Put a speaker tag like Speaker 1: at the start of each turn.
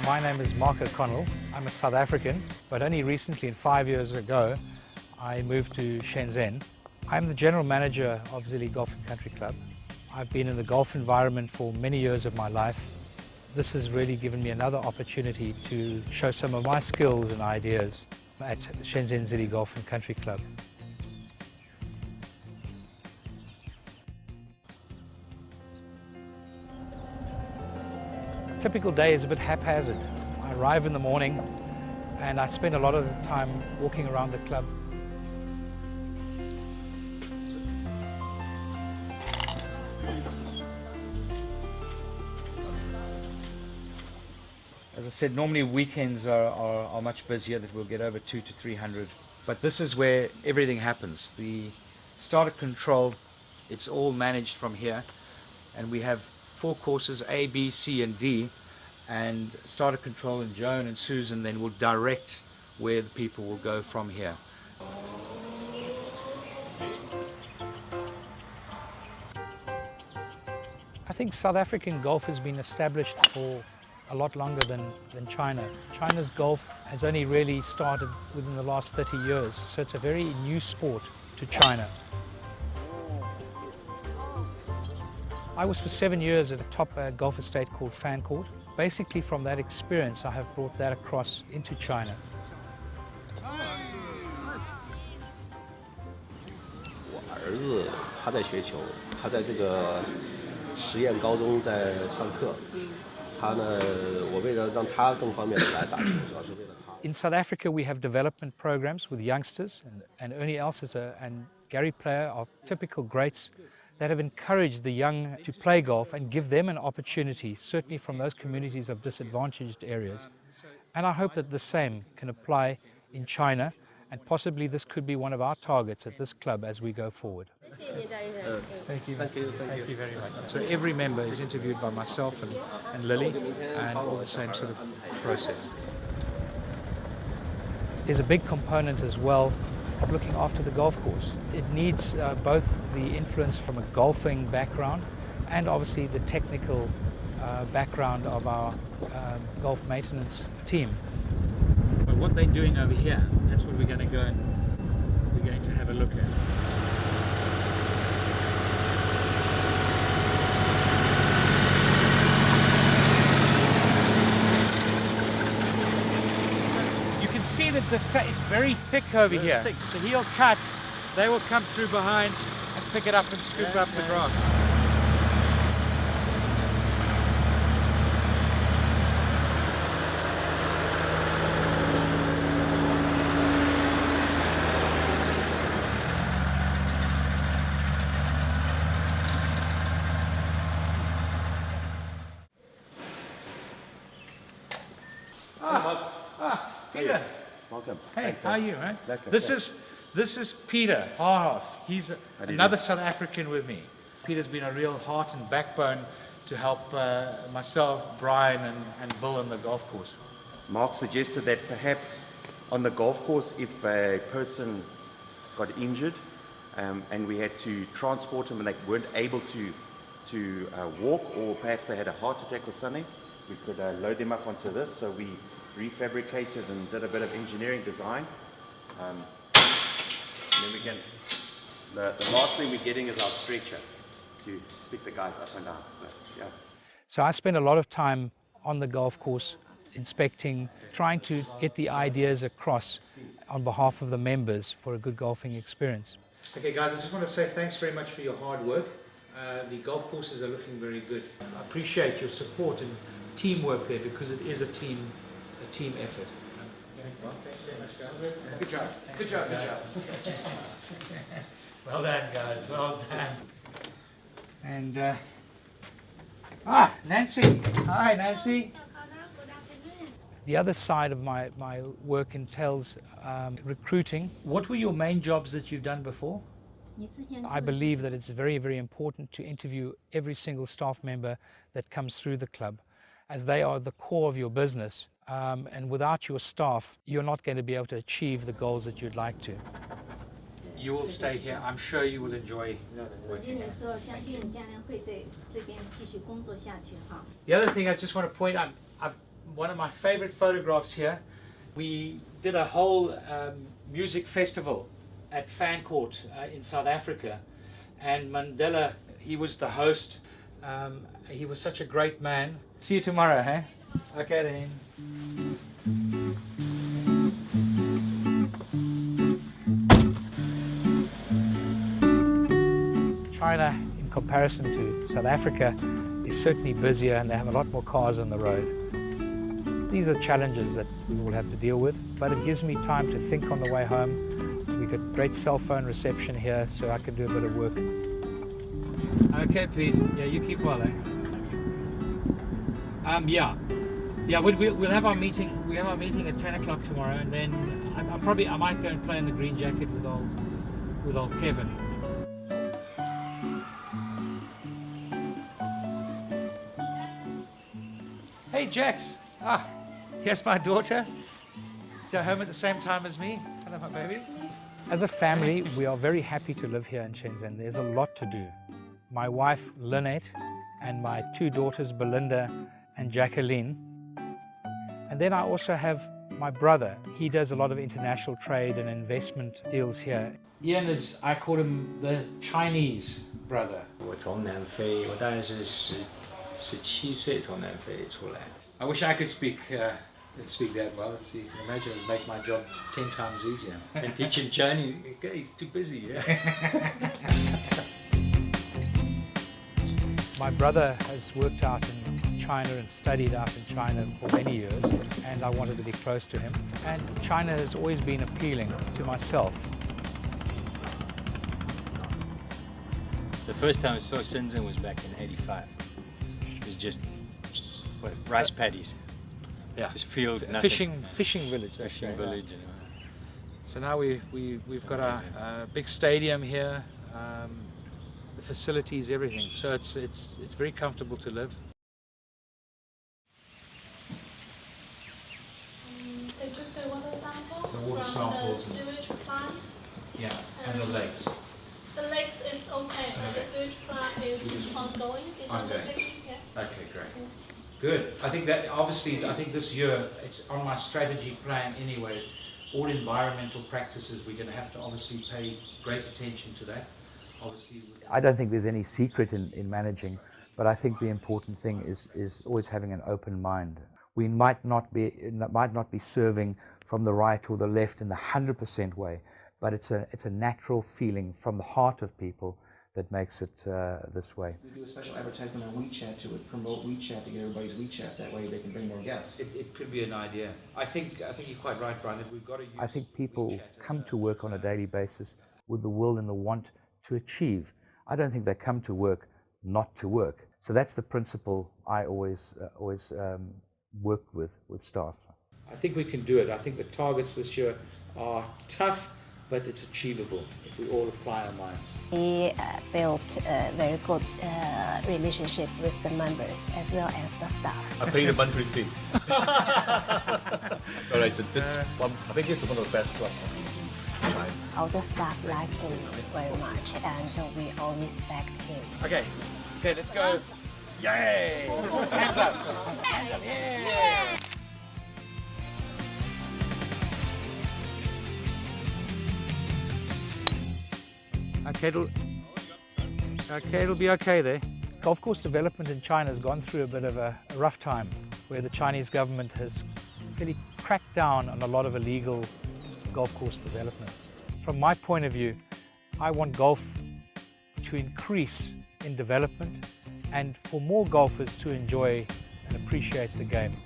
Speaker 1: My name is Mark O'Connell. I'm a South African, but only recently, 5 years ago, I moved to Shenzhen. I'm the general manager of Zilli Golf and Country Club. I've been in the golf environment for many years of my life. This has really given me another opportunity to show some of my skills and ideas at Shenzhen Zilli Golf and Country Club. Typical day is a bit haphazard. I arrive in the morning and I spend a lot of the time walking around the club. As I said, normally weekends are much busier, that we'll get over 200 to 300. But this is where everything happens. The starter control, it's all managed from here. And we have 4 courses, A, B, C, and D. And starter control and Joan and Susan then will direct where the people will go from here. I think South African golf has been established for a lot longer than China. China's golf has only really started within the last 30 years, so it's a very new sport to China. I was for 7 years at a top golf estate called Fancourt. Basically from that experience I have brought that across into China.
Speaker 2: 我儿子他在学球，他在这个实验高中在上课。他呢，我为了让他更方便的来打球，主要是为了他。
Speaker 1: In South Africa we have development programs with youngsters, and Ernie Elsesser and Gary Player are typical greats that have encouraged the young to play golf and give them an opportunity, certainly from those communities of disadvantaged areas. And I hope that the same can apply in China, and possibly this could be one of our targets at this club as we go forward. Thank you. Thank you very much. So every member is interviewed by myself and Lily, and all the same sort of process. There's a big component as well of looking after the golf course. It needs both the influence from a golfing background and obviously the technical background of our golf maintenance team. But what they're doing over here, that's what we're going to go and we're going to have a look at. See that it's very thick over here. So he'll cut, they will come through behind and pick it up and scoop up the grass. Peter.
Speaker 2: Welcome.
Speaker 1: Hey,
Speaker 2: thanks,
Speaker 1: how are you, man?
Speaker 2: Lekker,
Speaker 1: This is Peter Harhoff. He's another South African with me. Peter's been a real heart and backbone to help myself, Brian, and Bill on the golf course.
Speaker 3: Mark suggested that perhaps on the golf course, if a person got injured and we had to transport them and they weren't able to walk, or perhaps they had a heart attack or something, we could load them up onto this. So we refabricated and did a bit of engineering design. And then we can, the last thing we're getting is our stretcher to pick the guys up and down. So, yeah.
Speaker 1: So I spend a lot of time on the golf course inspecting, trying to get the ideas across on behalf of the members for a good golfing experience. Okay guys, I just want to say thanks very much for your hard work. The golf courses are looking very good. I appreciate your support and teamwork there, because it is a team effort. Thanks, Mark. Thanks very much, guys. Good job. Good job. Good job. Well done, guys. Well done. And Nancy. Hi, Nancy. The other side of my work entails recruiting. What were your main jobs that you've done before? I believe that it's very, very important to interview every single staff member that comes through the club, as they are the core of your business. And without your staff, you're not going to be able to achieve the goals that you'd like to. You will stay here. I'm sure you will enjoy working here. The other thing I just want to point out, one of my favorite photographs here. We did a whole music festival at Fancourt in South Africa, and Mandela, he was the host. He was such a great man. See you tomorrow, hey? Okay then. China, in comparison to South Africa, is certainly busier and they have a lot more cars on the road. These are challenges that we will have to deal with, but it gives me time to think on the way home. We got great cell phone reception here, so I can do a bit of work. Okay, Pete. Yeah, you keep well, eh? Yeah. We'll have our meeting. We have our meeting at 10 o'clock tomorrow, and then I might go and play in the Green Jacket with old Kevin. Hey, Jax. Here's my daughter. So home at the same time as me. Hello, my baby. As a family, we are very happy to live here in Shenzhen. There's a lot to do. My wife, Lynette, and my two daughters, Belinda and Jacqueline. And then I also have my brother. He does a lot of international trade and investment deals here. Ian is, I call him the Chinese brother.
Speaker 4: 我从南非，我大概是17岁从南非出来。
Speaker 1: I wish I could speak that well. So you can imagine it would make my job 10 times easier.
Speaker 4: And teaching Chinese, he's too busy. Yeah.
Speaker 1: My brother has worked out in China and studied out in China for many years, and I wanted to be close to him. And China has always been appealing to myself.
Speaker 4: The first time I saw Shenzhen was back in '85. It was just rice paddies.
Speaker 1: Yeah.
Speaker 4: Just fields, nothing.
Speaker 1: Fishing village.
Speaker 4: Fishing village. You know.
Speaker 1: So now we've got a big stadium here, the facilities, everything. So it's very comfortable to live.
Speaker 5: They took the water sample
Speaker 1: The water
Speaker 5: from
Speaker 1: samples
Speaker 5: the sewage plant.
Speaker 1: Yeah, and the lakes.
Speaker 5: The lakes is okay, but the sewage plant is ongoing. It's
Speaker 1: Ongoing.
Speaker 5: undertaking. Yeah.
Speaker 1: Okay, great. Good. I think this year, it's on my strategy plan anyway. All environmental practices, we're going to have to obviously pay great attention to that. Obviously,
Speaker 6: I don't think there's any secret in managing, but I think the important thing is always having an open mind. We might not be serving from the right or the left in the 100% way, but it's a natural feeling from the heart of people that makes it this way.
Speaker 7: We do a special advertisement on WeChat to promote WeChat to get everybody's WeChat. That way they can bring more guests.
Speaker 1: it could be an idea. I think you're quite right, Brian, that we've got to use
Speaker 6: I think people
Speaker 1: WeChat as
Speaker 6: come to work on a daily basis with the will and the want to achieve. I don't think they come to work not to work. So that's the principle I always work with staff.
Speaker 1: I think we can do it. I think the targets this year are tough, but it's achievable if we all apply our minds.
Speaker 8: We built a very good relationship with the members as well as the staff.
Speaker 2: I paid a monthly fee. All right, so I think this is one of the best clubs.
Speaker 8: All the staff like him very much, and we all respect him.
Speaker 1: Okay, let's go. Yay! Hands up! Hands up! Yeah! Okay, it'll be okay there. Golf course development in China has gone through a bit of a rough time, where the Chinese government has really cracked down on a lot of illegal golf course developments. From my point of view, I want golf to increase in development and for more golfers to enjoy and appreciate the game.